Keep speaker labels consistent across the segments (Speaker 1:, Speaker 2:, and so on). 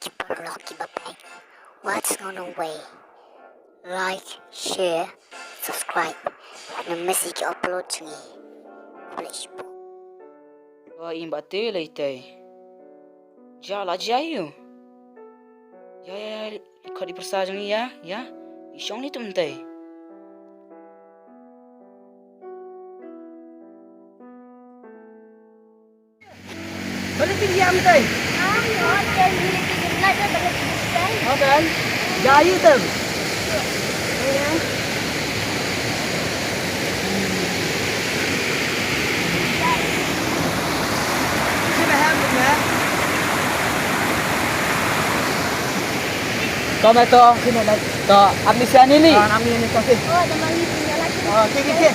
Speaker 1: keep a lock, keep a bang. What's on the way? Like, share, subscribe. And the message upload to me. Please.
Speaker 2: Im bate leite. Ja la jayu. Ya ikut di persajang ya. Isong ni tumte. Balik diam teh. Kan? Jayu tu. Tomato, sini nak. To, ambil sini ni. Ambil ni kau sini.
Speaker 1: Oh, nama ni punya lagi.
Speaker 2: Okey.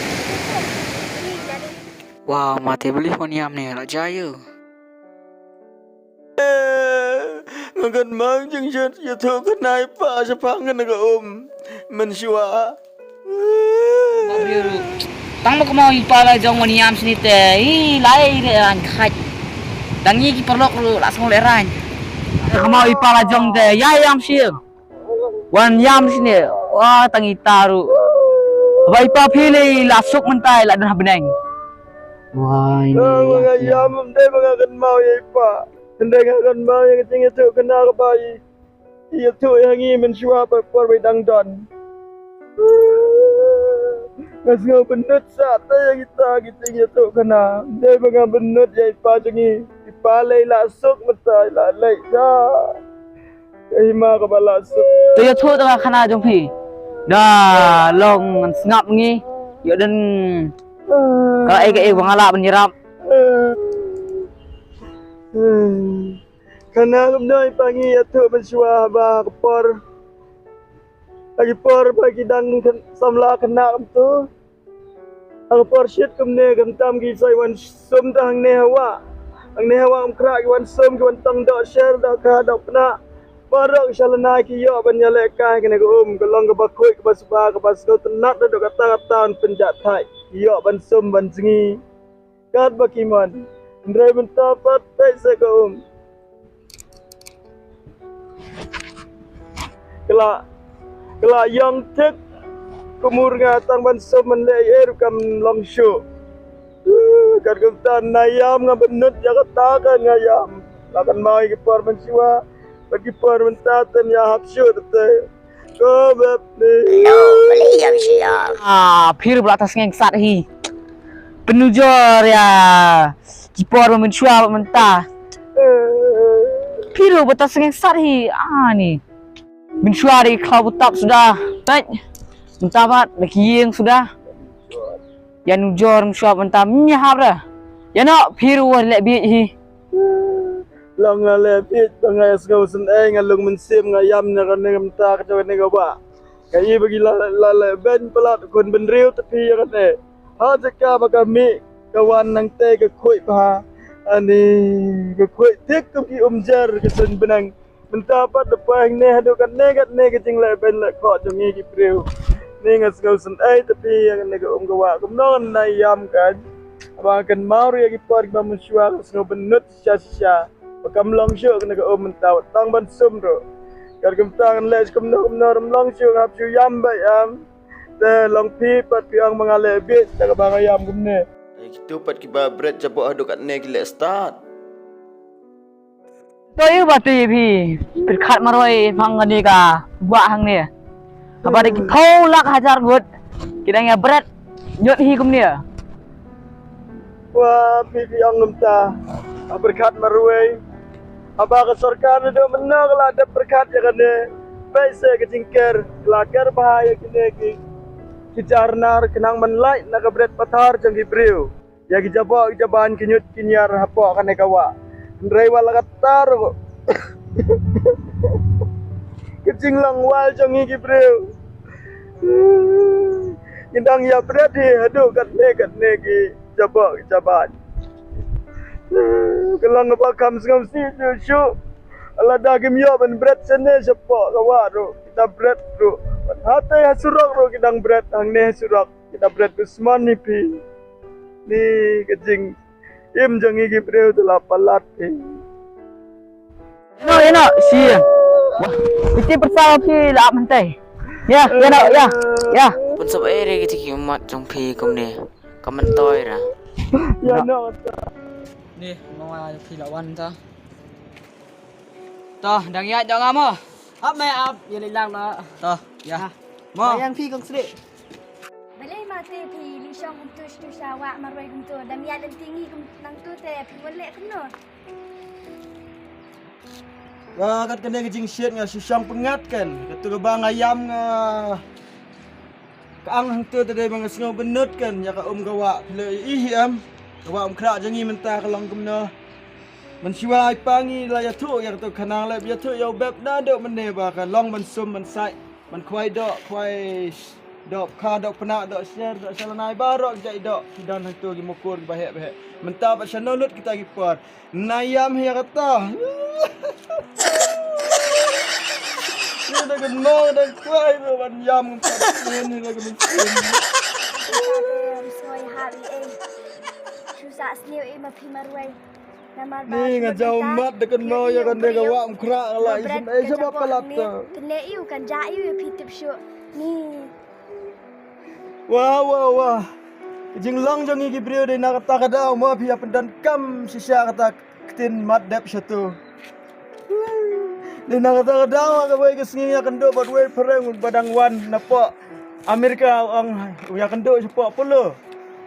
Speaker 2: Wow, mati beli pun yam ni, la jayu.
Speaker 3: Ngân mang chân chân ya thu cái này pa sa pa ngân ga mình shua
Speaker 2: Biru. Tang mo mau ipala jong mo yam sini teh. Lai an khat. Dangi ki perlok lu langsung leran. Mau ipala jong teh. Ya yam siang. Wan yam sini. Wah, tangi taru. Vai pa pilih lasuk mentai la dah benang. Wah, ini.
Speaker 3: mga yam đây mga ngân mau ya pa đây ngân mau ya ching ya thu kana ka ba ya thu ya ngi mình shua pa por we dang don ngas ngau benut sa ta ya kita ching ya thu kana đây mga benut ya pa changi ipa lei la suk mentai la lei ja ma ka ba la suk
Speaker 2: Tu ya thu ta khana jong phi. Dah long ngap ngi. Yo den ka ai wangala benyirap.
Speaker 3: Kana kumnoy pangi ato manswa ba kapor lagi por bagi dang samla kena tu ang por shit kumne gamtam gi sai wan sum tang ne hawa ang ne hawa kra gi wan sum gi wan tang do share da ka da pna parok shalana ki yo ban yale ka kene ko ko long ko ba khoi ko ba suba ko ba sto tenat do kata tan penjat thai yo ban sum ban zingi kat bakiman ndrai mentapat pai se ko Kela yang tek kumur ngatang ban semen le air kam long show. Kan kumtan nayam ngabenut Jakarta kan ngayam. Lakan mau ke por mensiwa bagi por mentatan ya hapsyo tete. Ko bab ni.
Speaker 1: No, beli yang siang.
Speaker 2: Phir beratas ngeng sat hi. Penujor ya. Jipor menshua mentah. Phir beratas ngeng sat hi. Ni. Menshua di kau butap sudah. Baik. Mentah bat lagi yang sudah. Yang nujor menshua mentah menyahap dah. Ya nak phir lek bi hi.
Speaker 3: Long lebih pengai sengau seneng ngalung mensim ngayam nak mentah kau ni kau ba. Kai bagi la ben pelat kon benriu tapi kan ha jaka bagami kawan nang te ke khoi pa ani ke khoi tek ki umjar ke sen benang mentah pat depang ne hadu kan ne ke jing le ben le kho jongi ki priu ni ngas ngau sen tapi kan ne ke gawa kumnon na yam kan ba kan mau ri ki par ba muswa ngau benut sya bakam long syo kan ne ke mentah tang ban sum ro kan kumtang le kumnon long syo ngap syu yam ba yam te long pi pat piang mangale bit ta ka bangayam kumne kitu pat ki ba bread jabo adu kat ne ki le start
Speaker 2: Tôi bati phi khat maroi phang ani ka wa hang ni. Apa de thau lak hajar gut. Kidang ya berat nyot hi kum ni.
Speaker 3: wa pi piang ngumta berkat maroi aba ka sarkar do menang la ada berkat ya kan ne paise ke jingker lakar bahaya kine ki kijarnar kenang menlai nak bread pathar jang gibriu ya ki jabo jaban kinyut kinyar hapo kan ne kawa ndrai wala katar kecing lang wal jang gibriu indang ya bread di hadu kat ne ki jabo jaban kelang apa kam sengam si syu ala dagim yo ben bread sene sepo kawa ro kita bread ro hate hasurok ro kidang bread hang ne hasurok kita bread usman ni pi ni kecing im jangi ki preu tu la palat pi
Speaker 2: Ya nak, siang. Wah, mesti bersama pi lah mentai. Ya, ya nak, ya. Ya.
Speaker 4: Pun sab ere ke ciki umat trong phi kom ne. Kaman toy ra.
Speaker 3: Ya nak.
Speaker 2: Ni, mau pi lawan ta. Toh, đang ya jangan ngam.
Speaker 5: Ấp mẹ ấp, giờ này làm nó.
Speaker 2: Toh, ya.
Speaker 5: Mà
Speaker 2: Mo.
Speaker 5: yang phi con sih.
Speaker 6: Balai mati pi li syong untuk tu syawa marwai untuk dan ya dan tinggi nang tu te pi boleh kena.
Speaker 3: Wah, kat kena kejing shit nga susang pengat kan. Kata ke bang ayam nga kaang hang tu tadi bang sengau benut kan ya ka gawa le ih am. Gawa krak jangi mentah kalong kemna. Man siwa ai pangi la ya tu ya tu kanang le ya tu ya beb na dok mene ba kan long man sum man sai man khwai dok khwai dok kha dok penak dok share dok salanai barok jai dok kidan hang tu gi mokor gi bahek bahek. Mentah ba chanolut kita gi pot. Nayam ya kata. Ni dah kena dah kuai tu ban yam ni dah kena.
Speaker 6: Soi hari susah sniu ma pi marwai.
Speaker 3: Ni ngajau mat dah kena ya kan dia gawa krak lah isim sebab kalat tu.
Speaker 6: Kena iu kan jaiu ya pi tip syuk. Ni
Speaker 3: Wah. Jing long jangi gi brio de nak kata kada mo pi pendan kam sisa kata ketin mat dep satu. Di nak kata kada ka boy kesngi ya kan do bad way perang badang wan napa Amerika ang ya kan do sepak polo.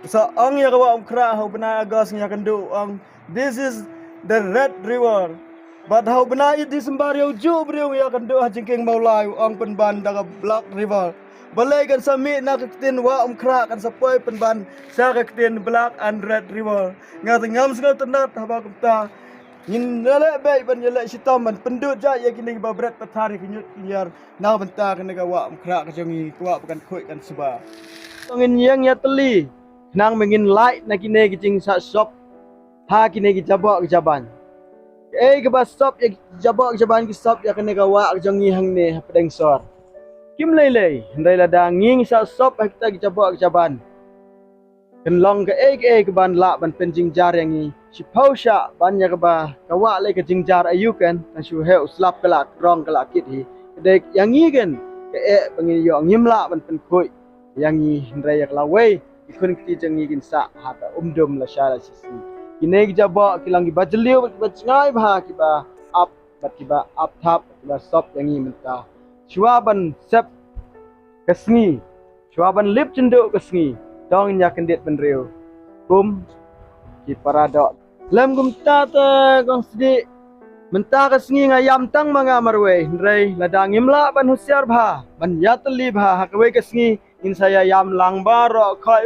Speaker 3: Sa ang ya gawa kra hau bena agas ya kan do ang this is the Red River. But hau bena it di sembario ju brio ya kan do jingking maulai ang penban daga Black River. Balai kan sami nak ketin wa kra kan sapoi penban sa ketin Black and Red River. Ngat ngam sengal tenat haba kumta. Yin lele baik ban yele sitam ban pendut ja ya kini ba berat patari kinyut kinyar na benta kena gawa krak kajongi kuwa bukan khoi kan seba. Ngin yang ya teli nang mengin light na kini kicing sa shop ha kini ki jabak ke jaban. Ke ba shop ya jabak ke jaban ki shop ya kena gawa kajongi hang ne pedeng sor. Kim lele ndai la danging sa shop ha kita ki jabak ke jaban. Kan long ke ke ban la ban penjing jar yang ni si pausha ban ya ba kawa le ke jingjar ayu kan na su he slap kala rong kala kit hi dek yang ni kan ke pengi yo ngimla ban pen khoi yang ni ndrai yak lawe ikun ki jangi gin sa ha ta dum la shara si kine ki jaba kilang ki bajliu ba ngai ba ki ba up bat ki ba up thap ba stop yang ni menta shua ban sep kasngi shua ban lip cenduk kasngi dong nya kendet ban reu kum ki paradok lam gum ta ta gong sidi menta ka sngi ngayam tang manga marwe ndrei ladang imla ban husiar bha ban yatli bha hakwe ka sngi in saya yam lang baro khoi